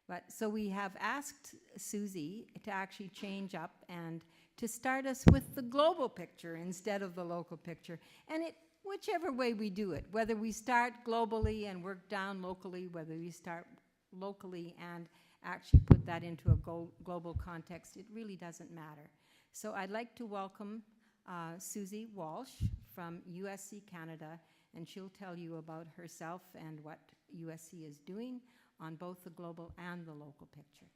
But so we have asked Susie to actually change up and to start us with the global picture instead of the local picture. And whichever way we do it, whether we start globally and work down locally, whether we start locally and actually put that into a global context, it really doesn't matter. So I'd like to welcome Susie Walsh from USC Canada, and she'll tell you about herself and what USC is doing on both the global and the local picture.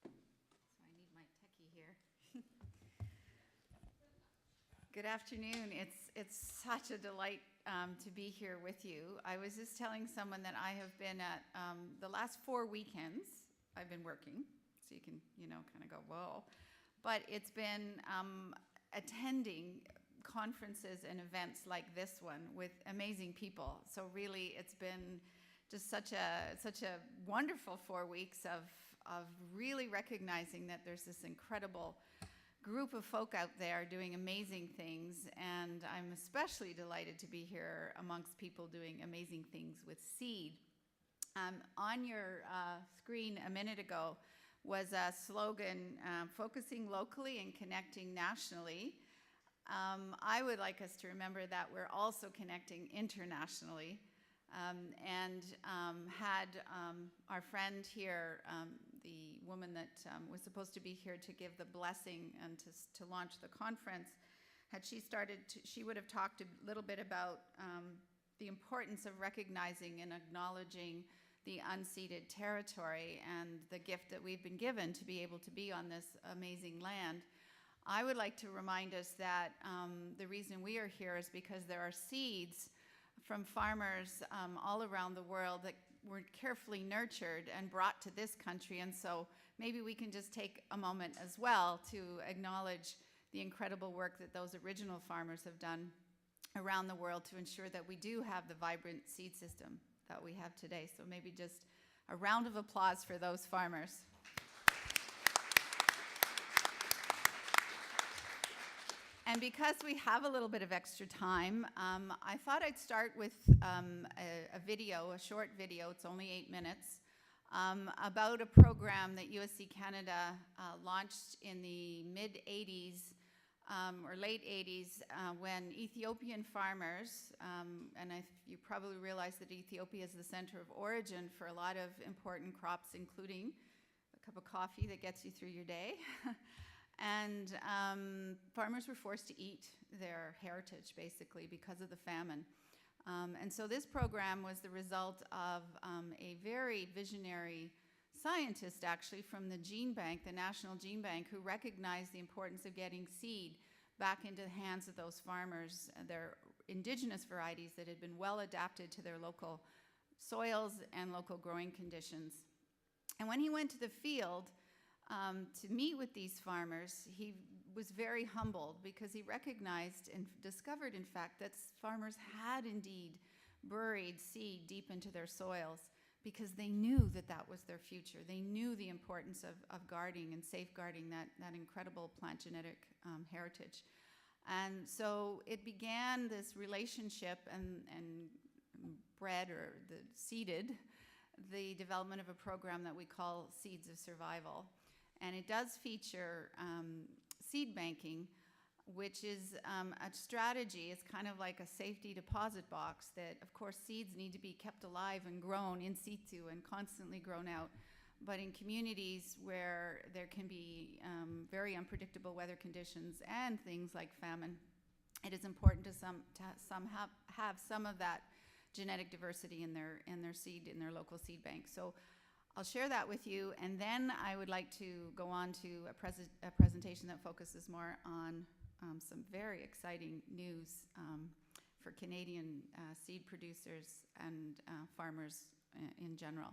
So I need my techie here. Good afternoon. It's such a delight to be here with you. I was just telling someone that I have been at the last 4 weekends I've been working, so you can, kind of go, whoa. But it's been attending conferences and events like this one with amazing people. So really, it's been just such a wonderful 4 weeks of really recognizing that there's this incredible group of folk out there doing amazing things, and I'm especially delighted to be here amongst people doing amazing things with seed. On your screen a minute ago was a slogan, focusing locally and connecting nationally. I would like us to remember that we're also connecting internationally, and had our friend here, the woman that was supposed to be here to give the blessing and to launch the conference, she would have talked a little bit about the importance of recognizing and acknowledging the unceded territory and the gift that we've been given to be able to be on this amazing land. I would like to remind us that the reason we are here is because there are seeds from farmers all around the world that were carefully nurtured and brought to this country. And so maybe we can just take a moment as well to acknowledge the incredible work that those original farmers have done around the world to ensure that we do have the vibrant seed system that we have today. So maybe just a round of applause for those farmers. And because we have a little bit of extra time, I thought I'd start with a short video, it's only 8 minutes, about a program that USC Canada launched in the mid-'80s or late 80s when Ethiopian farmers, and you probably realize that Ethiopia is the center of origin for a lot of important crops, including a cup of coffee that gets you through your day. And farmers were forced to eat their heritage, basically, because of the famine. And so this program was the result of a very visionary scientist, actually, from the Gene Bank, the National Gene Bank, who recognized the importance of getting seed back into the hands of those farmers, their indigenous varieties that had been well adapted to their local soils and local growing conditions. And when he went to the field, to meet with these farmers, he was very humbled because he recognized and discovered, in fact, that farmers had indeed buried seed deep into their soils because they knew that that was their future. They knew the importance of guarding and safeguarding that incredible plant genetic heritage. And so it began this relationship and bred or seeded the development of a program that we call Seeds of Survival. And it does feature seed banking, which is a strategy. It's kind of like a safety deposit box that, of course, seeds need to be kept alive and grown in situ and constantly grown out. But in communities where there can be very unpredictable weather conditions and things like famine, it is important to have some of that genetic diversity in their seed, in their local seed bank. So I'll share that with you, and then I would like to go on to a presentation that focuses more on some very exciting news for Canadian seed producers and farmers in general.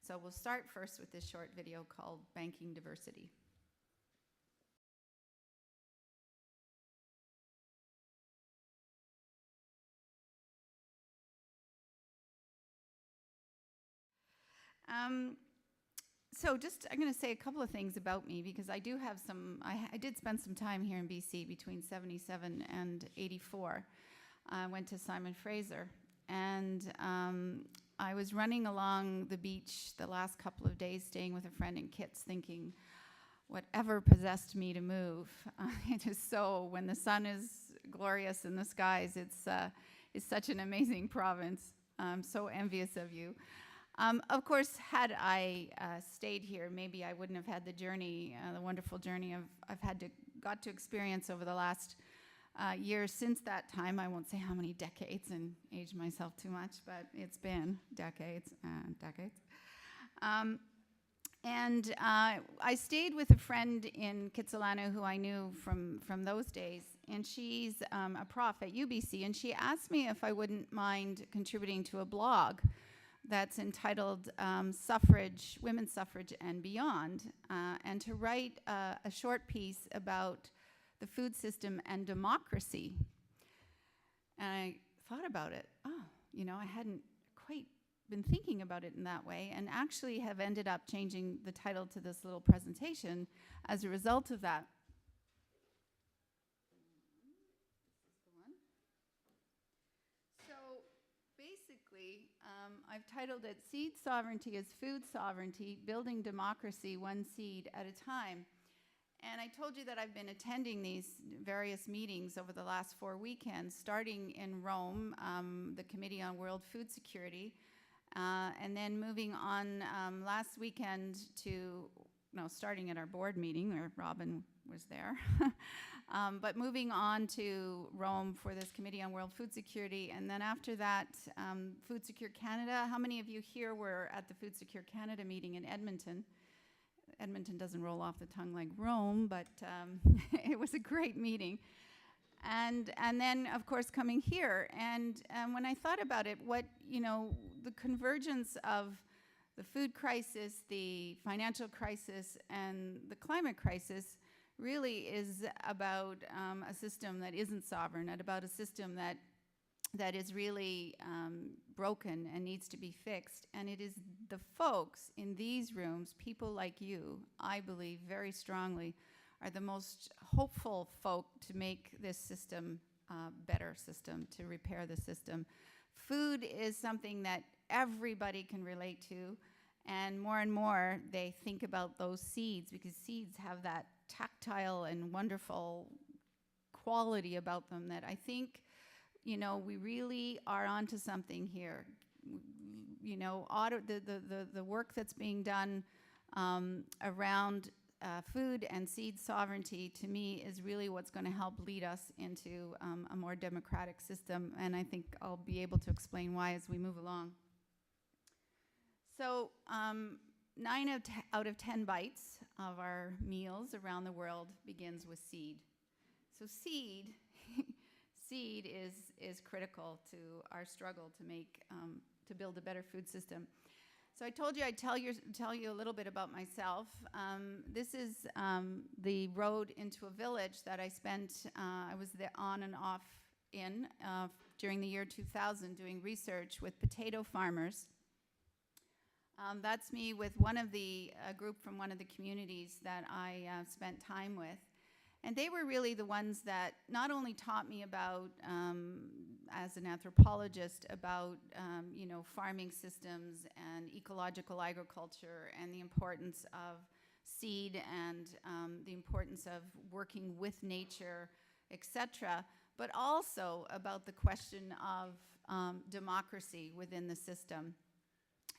So we'll start first with this short video called Banking Diversity. So just, I'm going to say a couple of things about me because I do have I did spend some time here in BC between 77 and 84. I went to Simon Fraser, and I was running along the beach the last couple of days, staying with a friend in Kits, thinking, whatever possessed me to move. It is so, when the sun is glorious in the skies, it's such an amazing province. I'm so envious of you. Of course, had I stayed here, maybe I wouldn't have had the journey, the wonderful journey I've got to experience over the last years since that time. I won't say how many decades and age myself too much, but it's been decades and decades. And I stayed with a friend in Kitsilano who I knew from those days, and she's a prof at UBC, and she asked me if I wouldn't mind contributing to a blog that's entitled Suffrage, Women's Suffrage and Beyond, and to write a short piece about the food system and democracy. And I thought about it. Oh, you know, I hadn't quite been thinking about it in that way, and actually have ended up changing the title to this little presentation as a result of that. So basically, I've titled it Seed Sovereignty is Food Sovereignty, Building Democracy One Seed at a Time. And I told you that I've been attending these various meetings over the last 4 weekends, starting in Rome, the Committee on World Food Security, and then moving on last weekend to, no, starting at our board meeting where Robin was there, but moving on to Rome for this Committee on World Food Security. And then after that, Food Secure Canada. How many of you here were at the Food Secure Canada meeting in Edmonton? Edmonton doesn't roll off the tongue like Rome, but it was a great meeting. And then, of course, coming here. And when I thought about it, the convergence of the food crisis, the financial crisis, and the climate crisis really is about a system that isn't sovereign, and about a system that is really broken and needs to be fixed. And it is the folks in these rooms, people like you, I believe very strongly, are the most hopeful folk to make this system a better system, to repair the system. Food is something that everybody can relate to, and more they think about those seeds, because seeds have that tactile and wonderful quality about them that I think, you know, we really are onto something here. You know, the work that's being done around food and seed sovereignty, to me, is really what's going to help lead us into a more democratic system, and I think I'll be able to explain why as we move along. So 9 out of 10 bites of our meals around the world begins with seed. So seed is critical to our struggle to make to build a better food system. So I told you I'd tell you a little bit about myself. This is the road into a village that I spent. I was there on and off in during the year 2000 doing research with potato farmers. That's me with a group from one of the communities that I spent time with. And they were really the ones that not only taught me about, as an anthropologist, about farming systems and ecological agriculture and the importance of seed and the importance of working with nature, etc., but also about the question of democracy within the system.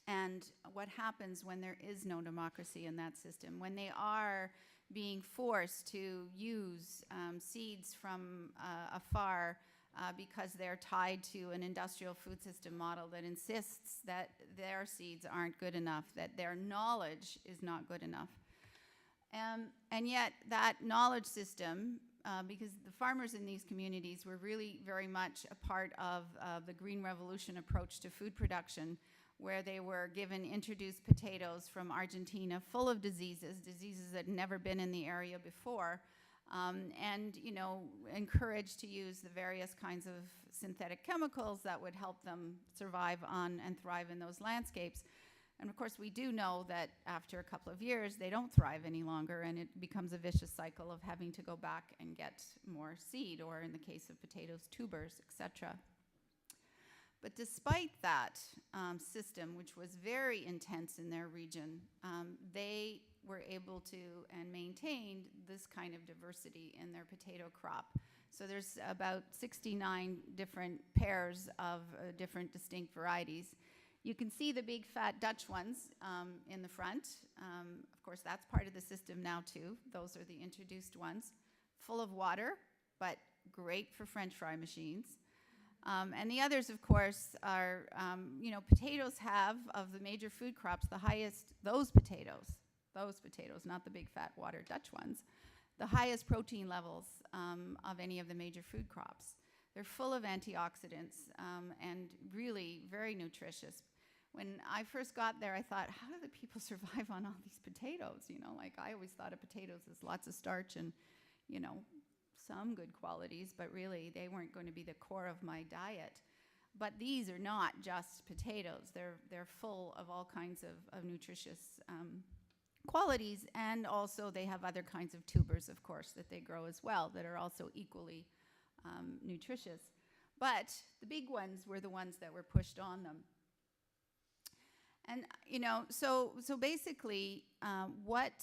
And what happens when there is no democracy in that system, when they are being forced to use seeds from afar because they're tied to an industrial food system model that insists that their seeds aren't good enough, that their knowledge is not good enough. And yet that knowledge system, because the farmers in these communities were really very much a part of the Green Revolution approach to food production, where they were given introduced potatoes from Argentina full of diseases that had never been in the area before, and encouraged to use the various kinds of synthetic chemicals that would help them survive on and thrive in those landscapes. And of course, we do know that after a couple of years, they don't thrive any longer, and it becomes a vicious cycle of having to go back and get more seed, or in the case of potatoes, tubers, etc. But despite that system, which was very intense in their region, they were able to and maintained this kind of diversity in their potato crop. So there's about 69 different pairs of different distinct varieties. You can see the big fat Dutch ones in the front. Of course, that's part of the system now too. Those are the introduced ones. Full of water, but great for French fry machines. And the others, of course, are, potatoes have, of the major food crops, the highest, those potatoes, not the big fat water Dutch ones, the highest protein levels of any of the major food crops. They're full of antioxidants and really very nutritious. When I first got there, I thought, how do the people survive on all these potatoes? I always thought of potatoes as lots of starch and, some good qualities, but really they weren't going to be the core of my diet. But these are not just potatoes. They're full of all kinds of nutritious qualities, and also they have other kinds of tubers, of course, that they grow as well that are also equally nutritious. But the big ones were the ones that were pushed on them. And, so basically what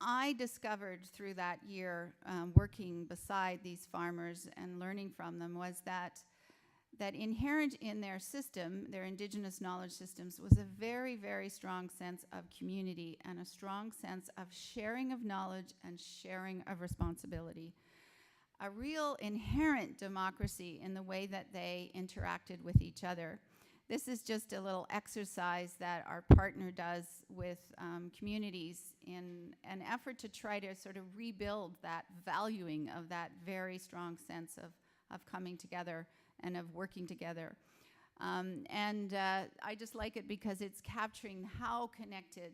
I discovered through that year working beside these farmers and learning from them was that inherent in their system, their indigenous knowledge systems, was a very, very strong sense of community and a strong sense of sharing of knowledge and sharing of responsibility. A real inherent democracy in the way that they interacted with each other. This is just a little exercise that our partner does with communities in an effort to try to sort of rebuild that valuing of that very strong sense of coming together and of working together. I just like it because it's capturing how connected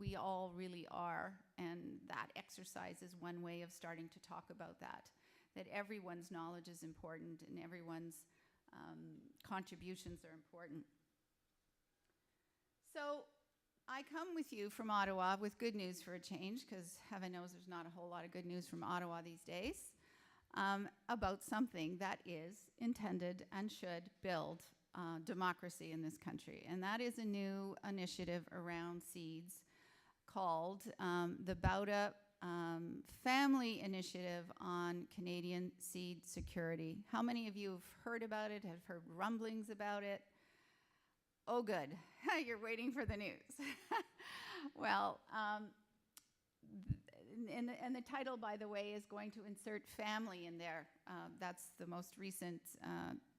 we all really are, and that exercise is one way of starting to talk about that everyone's knowledge is important and everyone's contributions are important. So I come with you from Ottawa with good news for a change, because heaven knows there's not a whole lot of good news from Ottawa these days, about something that is intended and should build democracy in this country. And that is a new initiative around seeds called the Bauta Family Initiative on Canadian Seed Security. How many of you have heard about it, have heard rumblings about it? Oh, good. You're waiting for the news. Well, and the title, by the way, is going to insert family in there. That's the most recent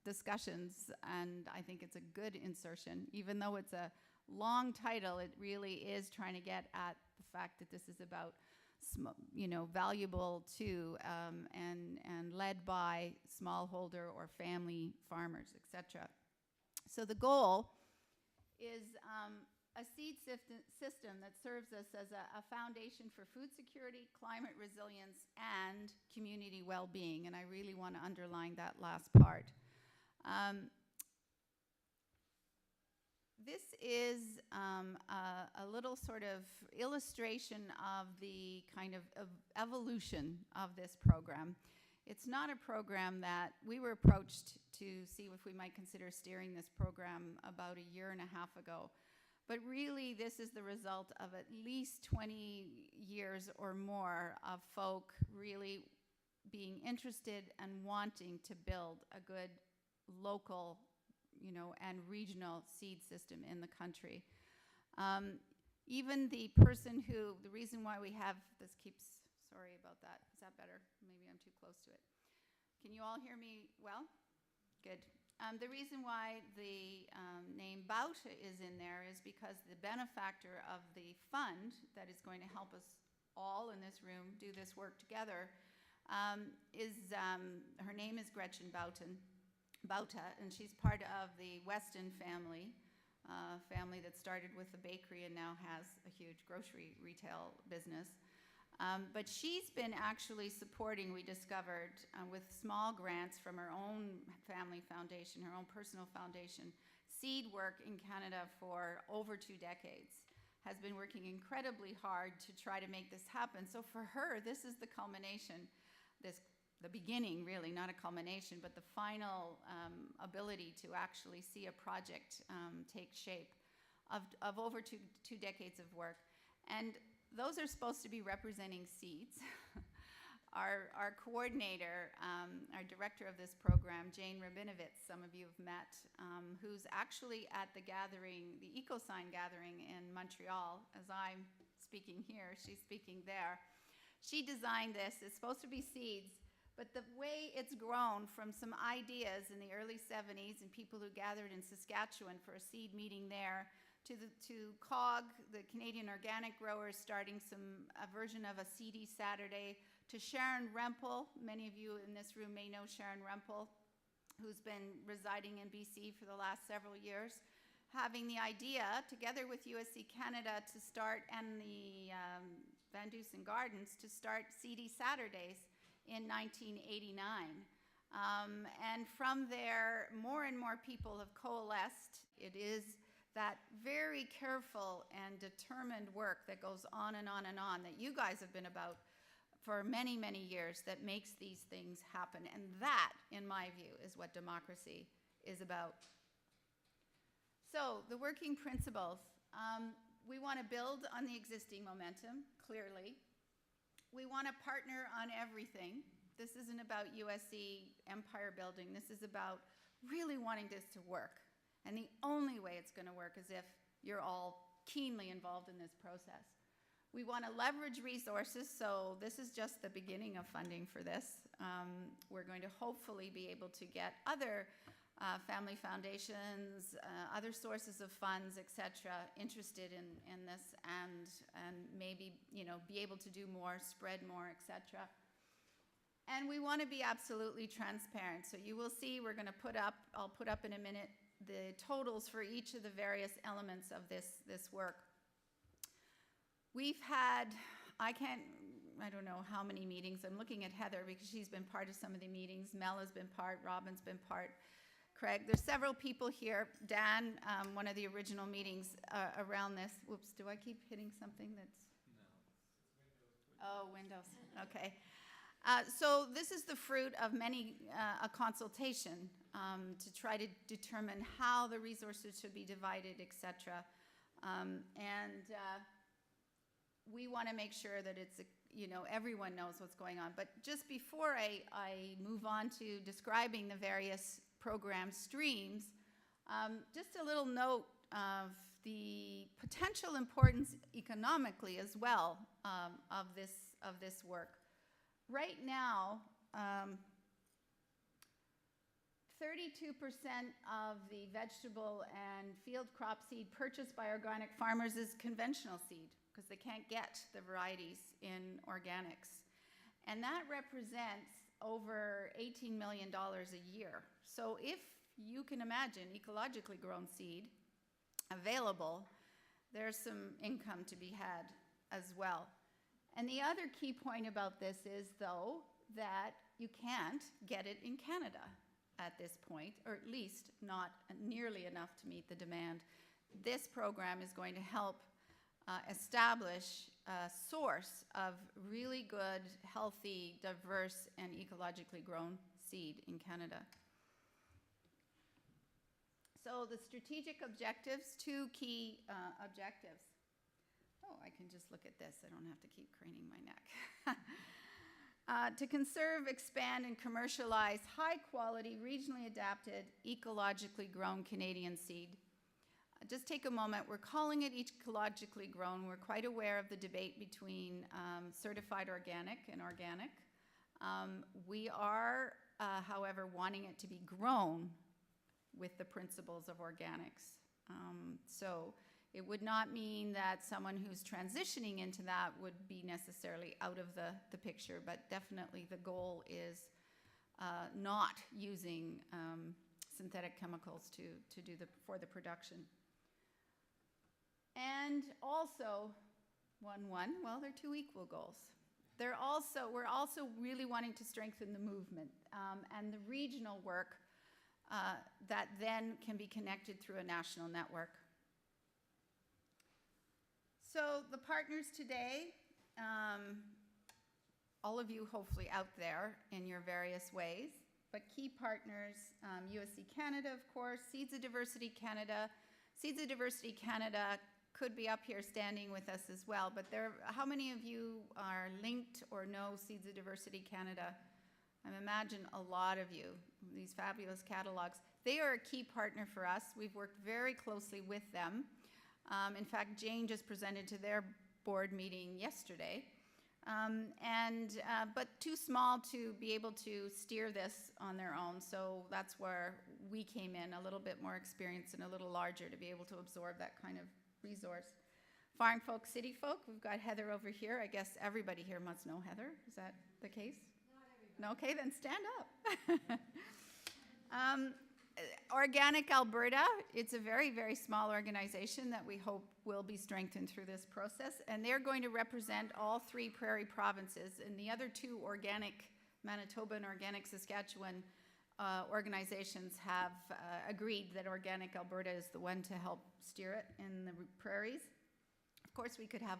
discussions, and I think it's a good insertion. Even though it's a long title, it really is trying to get at the fact that this is about valuable to and led by smallholder or family farmers, etc. So the goal is a seed system that serves us as a foundation for food security, climate resilience, and community well-being. And I really want to underline that last part. This is a little sort of illustration of the kind of evolution of this program. It's not a program that we were approached to see if we might consider steering this program about a year and a half ago. But really, this is the result of at least 20 years or more of folk really being interested and wanting to build a good local and regional seed system in the country. Even the reason why we have, sorry about that. Is that better? Maybe I'm too close to it. Can you all hear me well? Good. The reason why the name Bauta is in there is because the benefactor of the fund that is going to help us all in this room do this work together her name is Gretchen Bauta, and she's part of the Weston family that started with a bakery and now has a huge grocery retail business. But she's been actually supporting, we discovered, with small grants from her own family foundation, her own personal foundation, seed work in Canada for over 2 decades, has been working incredibly hard to try to make this happen. So for her, this is the culmination, the beginning, really, not a culmination, but the final ability to actually see a project take shape of over two decades of work. And those are supposed to be representing seeds. Our coordinator, our director of this program, Jane Rabinovitz, some of you have met, who's actually at the gathering, the EcoSign gathering in Montreal. As I'm speaking here, she's speaking there. She designed this. It's supposed to be seeds, but the way it's grown from some ideas in the early 70s and people who gathered in Saskatchewan for a seed meeting there, to COG, the Canadian Organic Growers, starting a version of a Seedy Saturday, to Sharon Rempel. Many of you in this room may know Sharon Rempel, who's been residing in BC for the last several years, having the idea, together with USC Canada, to start, and the Van Dusen Gardens, to start Seedy Saturdays in 1989. And from there, more and more people have coalesced. It is that very careful and determined work that goes on and on and on, that you guys have been about for many, many years, that makes these things happen. And that, in my view, is what democracy is about. So, the working principles. We want to build on the existing momentum, clearly. We want to partner on everything. This isn't about USC empire building. This is about really wanting this to work. And the only way it's going to work is if you're all keenly involved in this process. We want to leverage resources, so this is just the beginning of funding for this. We're going to hopefully be able to get other family foundations, other sources of funds, etc., interested in this, and maybe, you know, be able to do more, spread more, etc. And we want to be absolutely transparent. So you will see, we're going to I'll put up in a minute, the totals for each of the various elements of this work. We've had, I don't know how many meetings. I'm looking at Heather because she's been part of some of the meetings. Mel has been part, Robin's been part, Craig. There's several people here. Dan, one of the original meetings around this. Whoops, do I keep hitting something that's? No. Oh, Windows, okay. So this is the fruit of many a consultation to try to determine how the resources should be divided, etc. We want to make sure that it's, you know, everyone knows what's going on. But just before I move on to describing the various program streams, just a little note of the potential importance economically as well of this work. Right now, 32% of the vegetable and field crop seed purchased by organic farmers is conventional seed, because they can't get the varieties in organics. And that represents over $18 million a year. So if you can imagine ecologically grown seed available, there's some income to be had as well. And the other key point about this is, though, that you can't get it in Canada at this point, or at least not nearly enough to meet the demand. This program is going to help establish a source of really good, healthy, diverse, and ecologically grown seed in Canada. So the strategic objectives, two key objectives. Oh, I can just look at this. I don't have to keep craning my neck. To conserve, expand, and commercialize high-quality, regionally adapted, ecologically grown Canadian seed. Just take a moment. We're calling it ecologically grown. We're quite aware of the debate between certified organic and organic. We are, however, wanting it to be grown with the principles of organics. So it would not mean that someone who's transitioning into that would be necessarily out of the picture, but definitely the goal is not using synthetic chemicals for the production. And also, well, they're two equal goals. We're also really wanting to strengthen the movement and the regional work that then can be connected through a national network. So the partners today, all of you hopefully out there in your various ways, but key partners, USC Canada, of course, Seeds of Diversity Canada. Seeds of Diversity Canada could be up here standing with us as well, but how many of you are linked or know Seeds of Diversity Canada? I imagine a lot of you, these fabulous catalogs. They are a key partner for us. We've worked very closely with them. In fact, Jane just presented to their board meeting yesterday. But too small to be able to steer this on their own, so that's where we came in, a little bit more experience and a little larger to be able to absorb that kind of resource. FarmFolk CityFolk, we've got Heather over here. I guess everybody here must know Heather. Is that the case? Not everybody. Okay, then stand up. Organic Alberta, it's a very, very small organization that we hope will be strengthened through this process, and they're going to represent all 3 prairie provinces, and the other 2 organic Manitoba and Organic Saskatchewan organizations have agreed that Organic Alberta is the one to help steer it in the prairies. Of course, we could have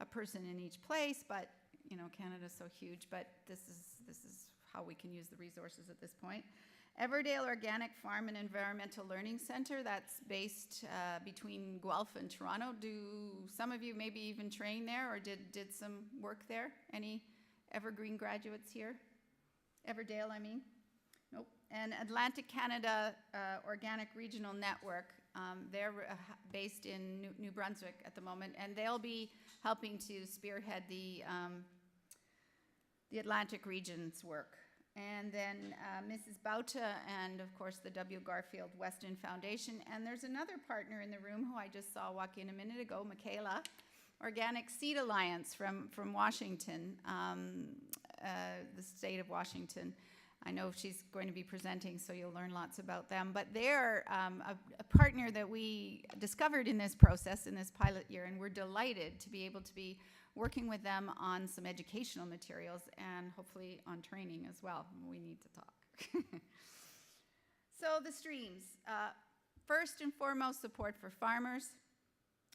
a person in each place, but you know, Canada's so huge, but this is how we can use the resources at this point. Everdale Organic Farm and Environmental Learning Center, that's based between Guelph and Toronto. Do some of you maybe even train there or did some work there? Any Evergreen graduates here? Everdale, I mean? Nope. And Atlantic Canada Organic Regional Network, they're based in New Brunswick at the moment, and they'll be helping to spearhead the Atlantic region's work. And then Mrs. Bauta and, of course, the W. Garfield Weston Foundation. And there's another partner in the room who I just saw walk in a minute ago, Michaela, Organic Seed Alliance from Washington, the state of Washington. I know she's going to be presenting, so you'll learn lots about them. But they're a partner that we discovered in this process, in this pilot year, and we're delighted to be able to be working with them on some educational materials and hopefully on training as well. We need to talk. So the streams. First and foremost, support for farmers,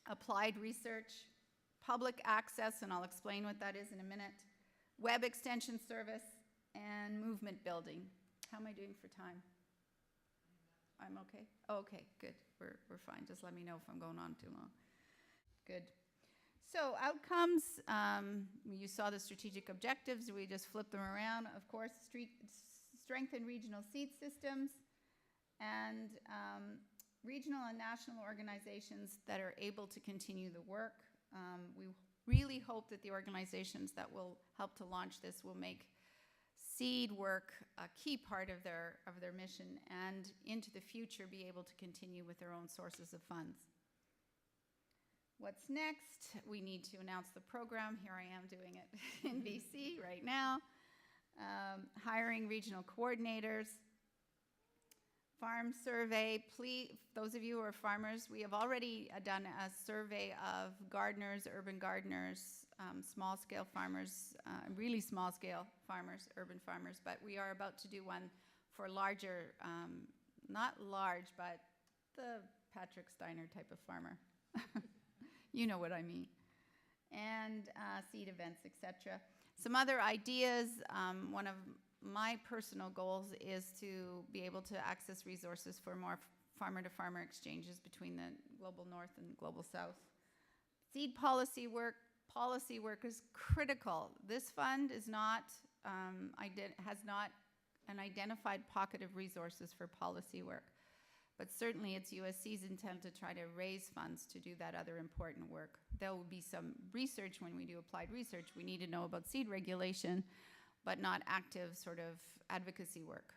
applied research, public access, and I'll explain what that is in a minute, web extension service, and movement building. How am I doing for time? I'm okay? Oh, okay, good. We're fine. Just let me know if I'm going on too long. Good. So outcomes, you saw the strategic objectives. We just flipped them around. Of course, strengthen regional seed systems and regional and national organizations that are able to continue the work. We really hope that the organizations that will help to launch this will make seed work a key part of their mission and into the future be able to continue with their own sources of funds. What's next? We need to announce the program. Here I am doing it in BC right now. Hiring regional coordinators. Farm survey. Please, those of you who are farmers, we have already done a survey of gardeners, urban gardeners, small-scale farmers, really small-scale farmers, urban farmers, but we are about to do one for larger, not large, but the Patrick Steiner type of farmer. You know what I mean. And seed events, etc. Some other ideas. One of my personal goals is to be able to access resources for more farmer-to-farmer exchanges between the global north and global south. Seed policy work. Policy work is critical. This fund is not, has not an identified pocket of resources for policy work. But certainly it's USC's intent to try to raise funds to do that other important work. There will be some research when we do applied research. We need to know about seed regulation, but not active sort of advocacy work.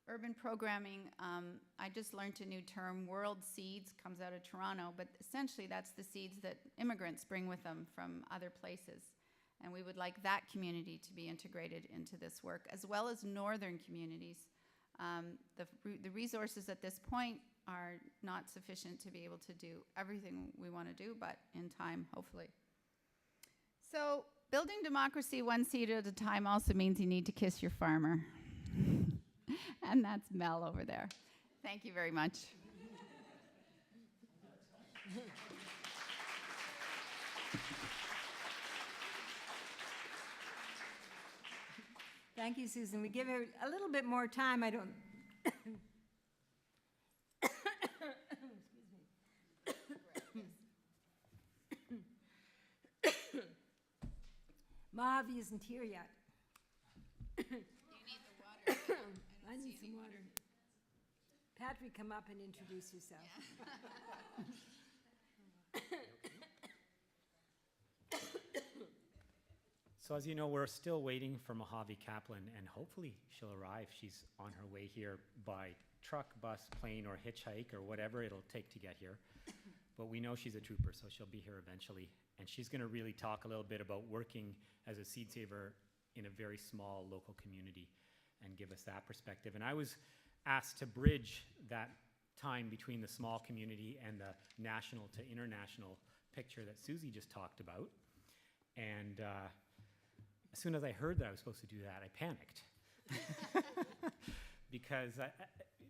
Urban programming, I just learned a new term, World Seeds, comes out of Toronto, but essentially that's the seeds that immigrants bring with them from other places. And we would like that community to be integrated into this work, as well as northern communities. The resources at this point are not sufficient to be able to do everything we want to do, but in time, hopefully. So building democracy one seed at a time also means you need to kiss your farmer. And that's Mel over there. Thank you very much. Thank you, Susan. We give her a little bit more time. I don't. Mojave isn't here yet. Do you need the water? I need some water. Patrick, come up and introduce yourself. So as you know, we're still waiting for Mojave Kaplan, and hopefully she'll arrive. She's on her way here by truck, bus, plane, or hitchhike, or whatever it'll take to get here. But we know she's a trooper, so she'll be here eventually. And she's going to really talk a little bit about working as a seed saver in a very small local community and give us that perspective. And I was asked to bridge that time between the small community and the national to international picture that Susie just talked about. And as soon as I heard that I was supposed to do that, I panicked. Because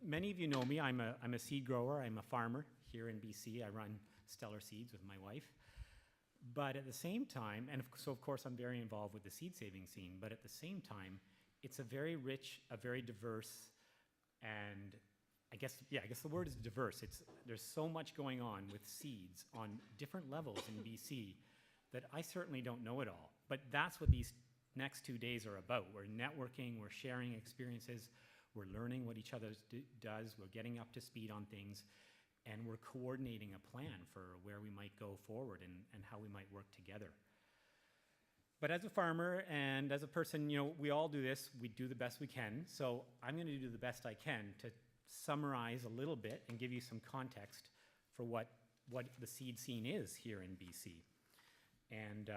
many of you know me, I'm a seed grower, I'm a farmer here in BC. I run Stellar Seeds with my wife. But at the same time, and so of course I'm very involved with the seed saving scene, but at the same time, it's a very rich, a very diverse, and I guess the word is diverse. There's so much going on with seeds on different levels in BC that I certainly don't know it all. But that's what these next 2 days are about. We're networking, we're sharing experiences, we're learning what each other does, we're getting up to speed on things, and we're coordinating a plan for where we might go forward and how we might work together. But as a farmer and as a person, you know, we all do this, we do the best we can. So I'm going to do the best I can to summarize a little bit and give you some context for what the seed scene is here in BC. And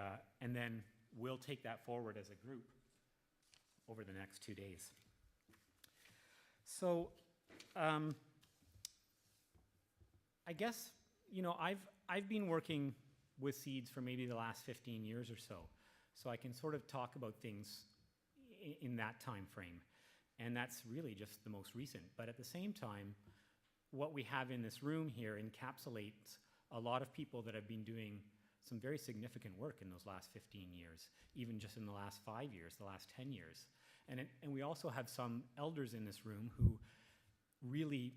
then we'll take that forward as a group over the next 2 days. So I guess, you know, I've been working with seeds for maybe the last 15 years or so. So I can sort of talk about things in that time frame. And that's really just the most recent. But at the same time, what we have in this room here encapsulates a lot of people that have been doing some very significant work in those last 15 years, even just in the last 5 years, the last 10 years. And we also have some elders in this room who really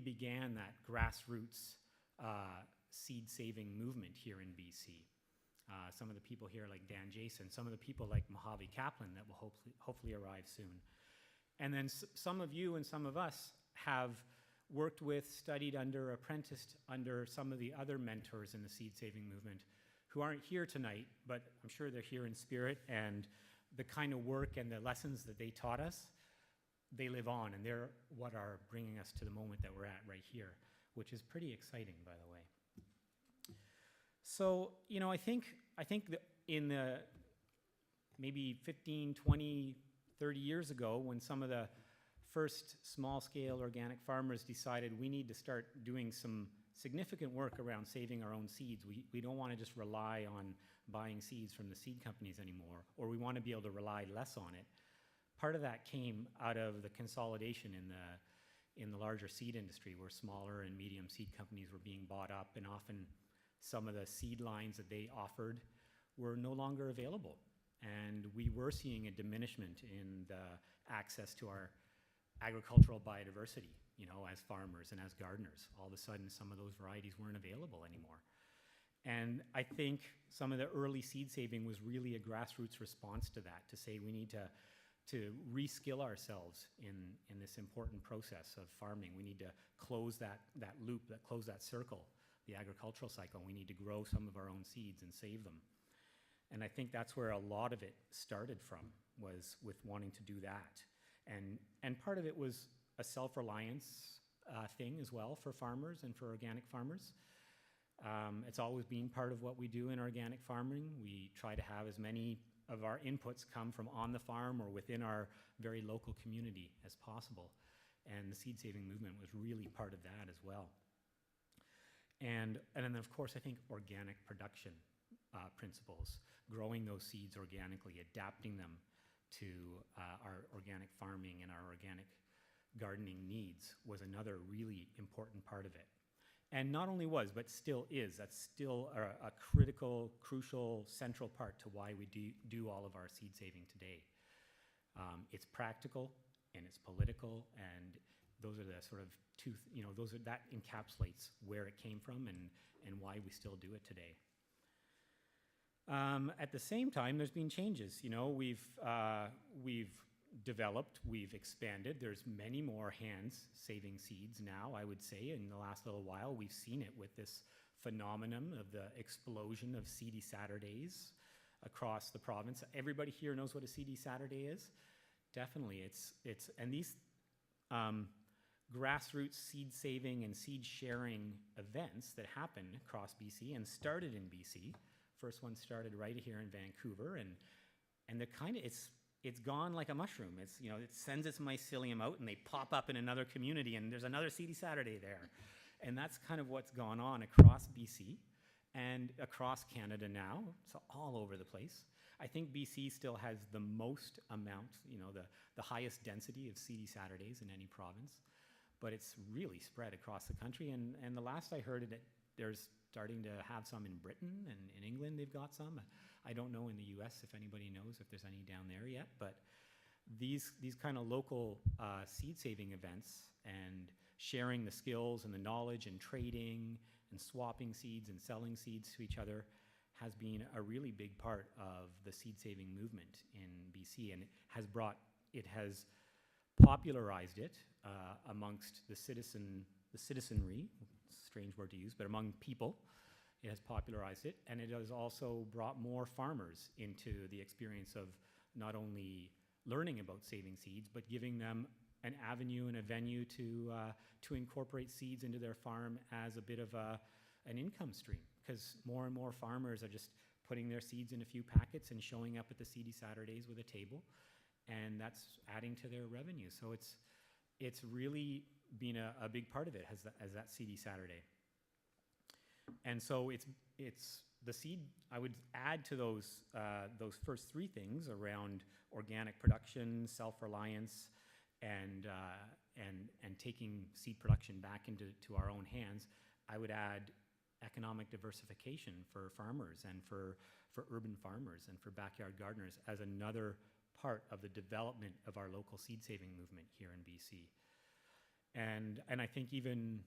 began that grassroots seed saving movement here in BC. Some of the people here like Dan Jason, some of the people like Mojave Kaplan that will hopefully arrive soon. And then some of you and some of us have worked with, studied under, apprenticed under some of the other mentors in the seed saving movement who aren't here tonight, but I'm sure they're here in spirit, and the kind of work and the lessons that they taught us, they live on, and they're what are bringing us to the moment that we're at right here, which is pretty exciting, by the way. So, you know, I think that in the maybe 15, 20, 30 years ago, when some of the first small-scale organic farmers decided we need to start doing some significant work around saving our own seeds. We don't want to just rely on buying seeds from the seed companies anymore, or we want to be able to rely less on it. Part of that came out of the consolidation in the larger seed industry, where smaller and medium seed companies were being bought up, and often some of the seed lines that they offered were no longer available. And we were seeing a diminishment in the access to our agricultural biodiversity, you know, as farmers and as gardeners. All of a sudden, some of those varieties weren't available anymore. And I think some of the early seed saving was really a grassroots response to that, to say we need to reskill ourselves in this important process of farming. We need to close that loop, close that circle, the agricultural cycle. We need to grow some of our own seeds and save them. And I think that's where a lot of it started from, was with wanting to do that. And part of it was a self-reliance thing as well for farmers and for organic farmers. It's always been part of what we do in organic farming. We try to have as many of our inputs come from on the farm or within our very local community as possible. And the seed saving movement was really part of that as well. And then, of course, I think organic production principles, growing those seeds organically, adapting them to our organic farming and our organic gardening needs, was another really important part of it. And not only was, but still is. That's still a critical, crucial, central part to why we do all of our seed saving today. It's practical and it's political, and those are the sort of two, that encapsulates where it came from and why we still do it today. At the same time, there's been changes. We've developed, we've expanded. There's many more hands saving seeds now, I would say. In the last little while, we've seen it with this phenomenon of the explosion of Seedy Saturdays across the province. Everybody here knows what a Seedy Saturday is? Definitely. And these grassroots seed saving and seed sharing events that happen across BC and started in BC. First one started right here in Vancouver, and they're kind of, it's gone like a mushroom. It sends its mycelium out and they pop up in another community and there's another Seedy Saturday there. And that's kind of what's gone on across BC and across Canada now. So all over the place. I think BC still has the most amount, the highest density of Seedy Saturdays in any province, but it's really spread across the country. And the last I heard, there's starting to have some in Britain, and in England they've got some. I don't know in the US if anybody knows if there's any down there yet, but these kind of local seed saving events and sharing the skills and the knowledge and trading and swapping seeds and selling seeds to each other has been a really big part of the seed saving movement in BC, and it has popularized it amongst the citizenry, strange word to use, but among people. It has popularized it, and it has also brought more farmers into the experience of not only learning about saving seeds, but giving them an avenue and a venue to incorporate seeds into their farm as a bit of an income stream, because more and more farmers are just putting their seeds in a few packets and showing up at the Seedy Saturdays with a table, and that's adding to their revenue. So it's really been a big part of it as that Seedy Saturday. And so it's the seed. I would add to those first three things around organic production, self-reliance, and taking seed production back into our own hands. I would add economic diversification for farmers and for urban farmers and for backyard gardeners as another part of the development of our local seed saving movement here in BC. And I think even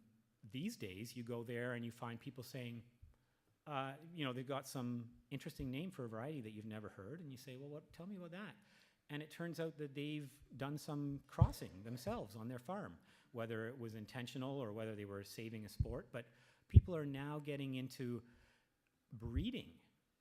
these days, you go there and you find people saying, they've got some interesting name for a variety that you've never heard, and you say, well, tell me about that. And it turns out that they've done some crossing themselves on their farm, whether it was intentional or whether they were saving a sport. But people are now getting into breeding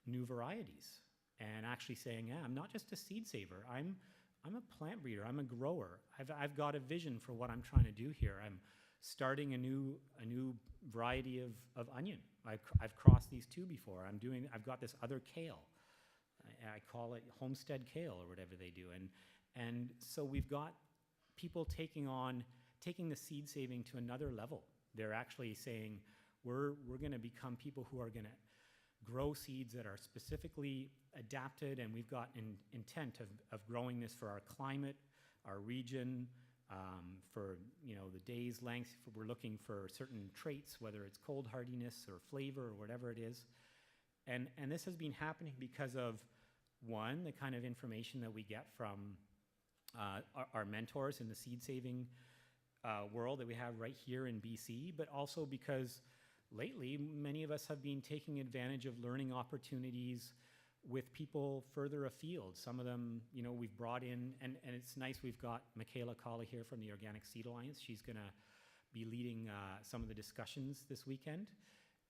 new varieties and actually saying, yeah, I'm not just a seed saver. I'm a plant breeder. I'm a grower. I've got a vision for what I'm trying to do here. I'm starting a new variety of onion. I've crossed these two before. I've got this other kale. I call it homestead kale or whatever they do. And so we've got people taking the seed saving to another level. They're actually saying, we're going to become people who are going to grow seeds that are specifically adapted, and we've got an intent of growing this for our climate, our region, for the day's length. We're looking for certain traits, whether it's cold hardiness or flavor or whatever it is. And this has been happening because of, one, the kind of information that we get from our mentors in the seed saving world that we have right here in BC, but also because lately many of us have been taking advantage of learning opportunities with people further afield. Some of them, we've brought in, and it's nice, we've got Michaela Colley here from the Organic Seed Alliance. She's going to be leading some of the discussions this weekend.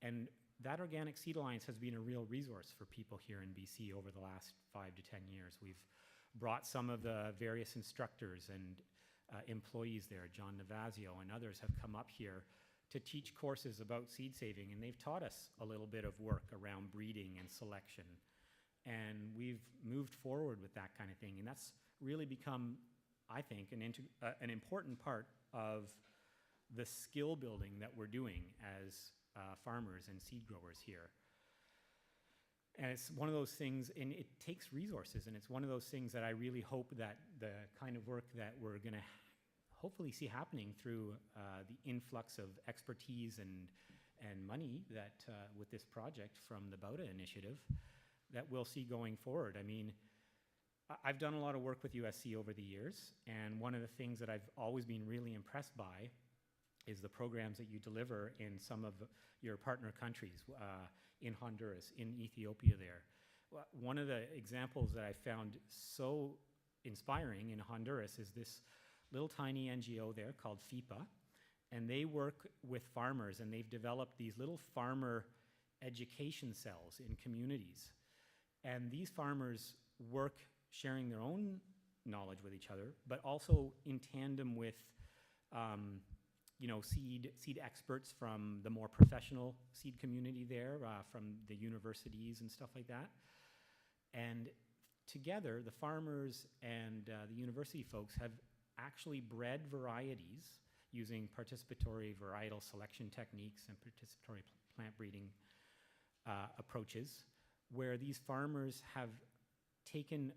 And that Organic Seed Alliance has been a real resource for people here in BC over the last 5 to 10 years. We've brought some of the various instructors and employees there. John Navazio and others have come up here to teach courses about seed saving, and they've taught us a little bit of work around breeding and selection. And we've moved forward with that kind of thing, and that's really become, I think, an important part of the skill building that we're doing as farmers and seed growers here. And it's one of those things, and it takes resources, and it's one of those things that I really hope that the kind of work that we're going to hopefully see happening through the influx of expertise and money that with this project from the Bauta initiative that we'll see going forward. I mean, I've done a lot of work with USC over the years, and one of the things that I've always been really impressed by is the programs that you deliver in some of your partner countries, in Honduras, in Ethiopia there. One of the examples that I found so inspiring in Honduras is this little tiny NGO there called FIPA, and they work with farmers, and they've developed these little farmer education cells in communities. And these farmers work sharing their own knowledge with each other, but also in tandem with seed experts from the more professional seed community there, from the universities and stuff like that. And together, the farmers and the university folks have actually bred varieties using participatory varietal selection techniques and participatory plant breeding approaches, where these farmers have taken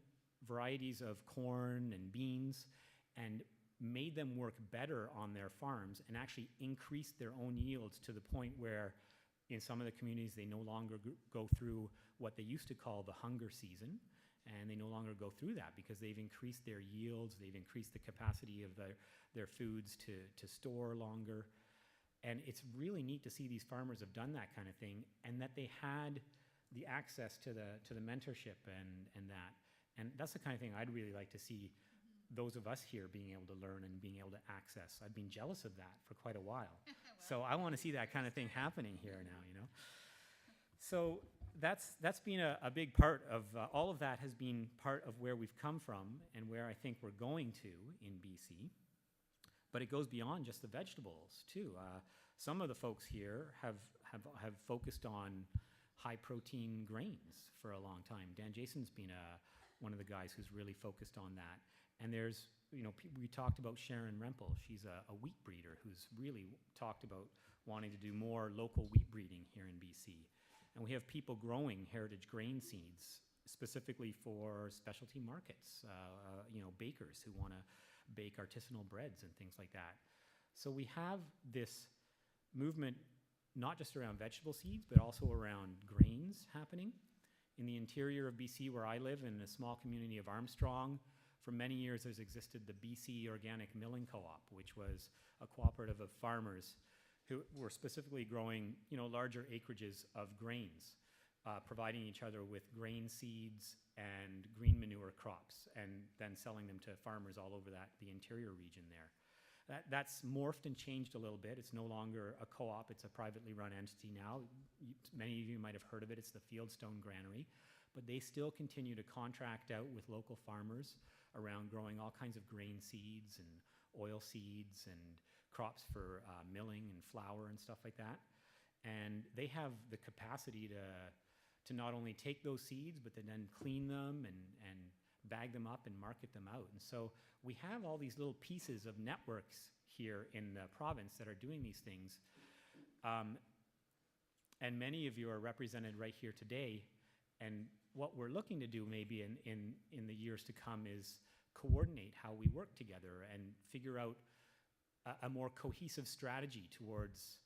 varieties of corn and beans and made them work better on their farms and actually increased their own yields to the point where in some of the communities they no longer go through what they used to call the hunger season, and they no longer go through that because they've increased their yields, they've increased the capacity of their foods to store longer. And it's really neat to see these farmers have done that kind of thing, and that they had the access to the mentorship and that. And that's the kind of thing I'd really like to see those of us here being able to learn and being able to access. I've been jealous of that for quite a while. So I want to see that kind of thing happening here now, you know. So that's been a big part of, all of that has been part of where we've come from and where I think we're going to in BC. But it goes beyond just the vegetables too. Some of the folks here have focused on high protein grains for a long time. Dan Jason's been one of the guys who's really focused on that. And there's, we talked about Sharon Rempel. She's a wheat breeder who's really talked about wanting to do more local wheat breeding here in BC. And we have people growing heritage grain seeds specifically for specialty markets, bakers who want to bake artisanal breads and things like that. So we have this movement not just around vegetable seeds, but also around grains happening. In the interior of BC, where I live, in a small community of Armstrong, for many years there's existed the BC Organic Milling Co-op, which was a cooperative of farmers who were specifically growing, larger acreages of grains, providing each other with grain seeds and green manure crops, and then selling them to farmers all over the interior region there. That's morphed and changed a little bit. It's no longer a co-op, it's a privately run entity now. Many of you might have heard of it, it's the Fieldstone Granary. But they still continue to contract out with local farmers around growing all kinds of grain seeds and oil seeds and crops for milling and flour and stuff like that. And they have the capacity to not only take those seeds, but to then clean them and bag them up and market them out. And so we have all these little pieces of networks here in the province that are doing these things. And many of you are represented right here today. And what we're looking to do maybe in the years to come is coordinate how we work together and figure out a more cohesive strategy towards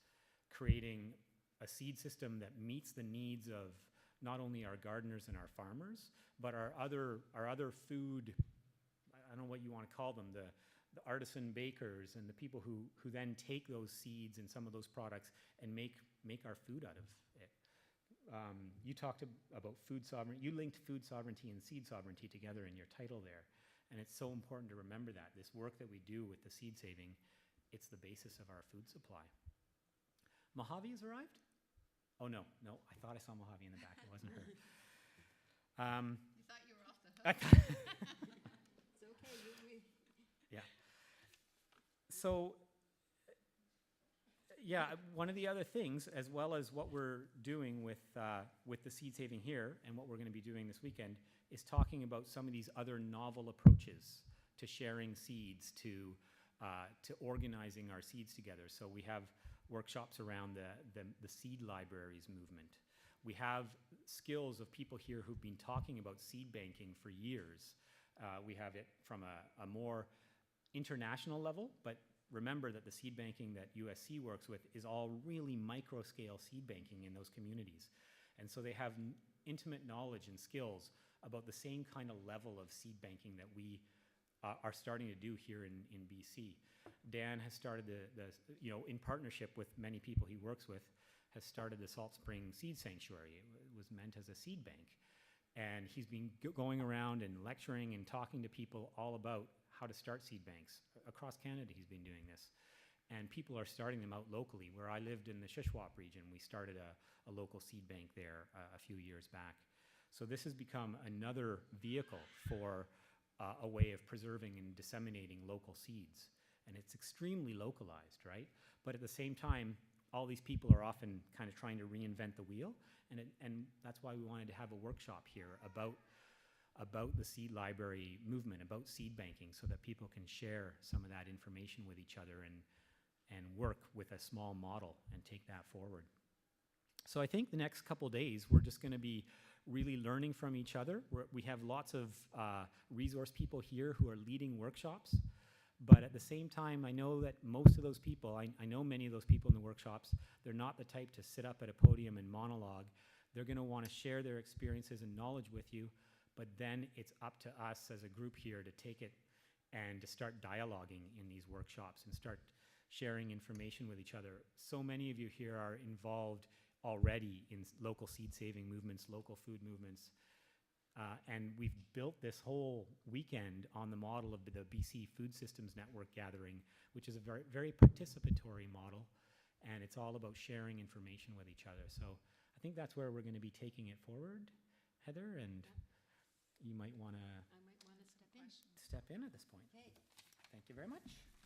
creating a seed system that meets the needs of not only our gardeners and our farmers, but our other food, I don't know what you want to call them, the artisan bakers and the people who then take those seeds and some of those products and make our food out of it. You talked about food sovereignty. You linked food sovereignty and seed sovereignty together in your title there. And it's so important to remember that. This work that we do with the seed saving, it's the basis of our food supply. Mojave has arrived? Oh, no, I thought I saw Mojave in the back. It wasn't her. You thought you were off the hook. It's okay. Yeah. So, yeah, one of the other things, as well as what we're doing with the seed saving here and what we're going to be doing this weekend, is talking about some of these other novel approaches to sharing seeds, to organizing our seeds together. So we have workshops around the seed libraries movement. We have skills of people here who've been talking about seed banking for years. We have it from a more international level, but remember that the seed banking that USC works with is all really micro-scale seed banking in those communities. And so they have intimate knowledge and skills about the same kind of level of seed banking that we are starting to do here in BC. Dan has started in partnership with many people he works with, has started the Salt Spring Seed Sanctuary. It was meant as a seed bank. And he's been going around and lecturing and talking to people all about how to start seed banks. Across Canada, he's been doing this. And people are starting them out locally. Where I lived in the Shuswap region, we started a local seed bank there a few years back. So this has become another vehicle for a way of preserving and disseminating local seeds. And it's extremely localized, right? But at the same time, all these people are often kind of trying to reinvent the wheel. And that's why we wanted to have a workshop here about the seed library movement, about seed banking, so that people can share some of that information with each other and work with a small model and take that forward. So I think the next couple days, we're just going to be really learning from each other. We have lots of resource people here who are leading workshops. But at the same time, I know that most of those people, I know many of those people in the workshops, they're not the type to sit up at a podium and monologue. They're going to want to share their experiences and knowledge with you, but then it's up to us as a group here to take it and to start dialoguing in these workshops and start sharing information with each other. So many of you here are involved already in local seed-saving movements, local food movements, and we've built this whole weekend on the model of the BC Food Systems Network gathering, which is a very, very participatory model, and it's all about sharing information with each other. So I think that's where we're going to be taking it forward, Heather, and you might want to I might want to step in. step in at this point. Okay. Thank you very much.